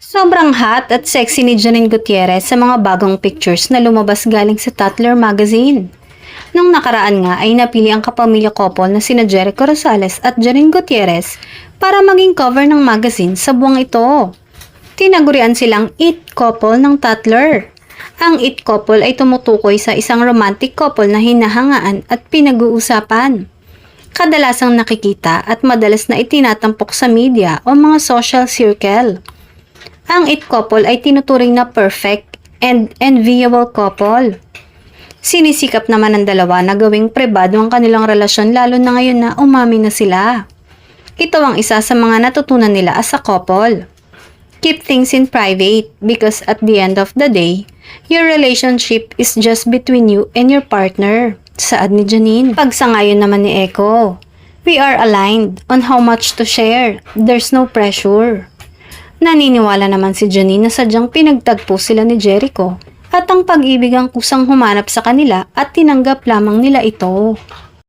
Sobrang hot at sexy ni Janine Gutierrez sa mga bagong pictures na lumabas galing sa Tatler magazine. Nung nakaraan nga ay napili ang kapamilya couple na sina Jericho Rosales at Janine Gutierrez para maging cover ng magazine sa buwang ito. Tinagurian silang It Couple ng Tatler. Ang It Couple ay tumutukoy sa isang romantic couple na hinahangaan at pinag-uusapan. Kadalasang nakikita at madalas na itinatampok sa media o mga social circle. Ang It Couple ay tinuturing na perfect and enviable couple. Sinisikap naman ng dalawa na gawing pribado ang kanilang relasyon lalo na ngayon na umami na sila. Ito ang isa sa mga natutunan nila as a couple. Keep things in private because at the end of the day, your relationship is just between you and your partner. Saad ni Janine. Pagsangayon naman ni Echo, we are aligned on how much to share. There's no pressure. Naniniwala naman si Janine na sadyang pinagtagpo sila ni Jericho at ang pag-ibig ang kusang humanap sa kanila at tinanggap lamang nila ito.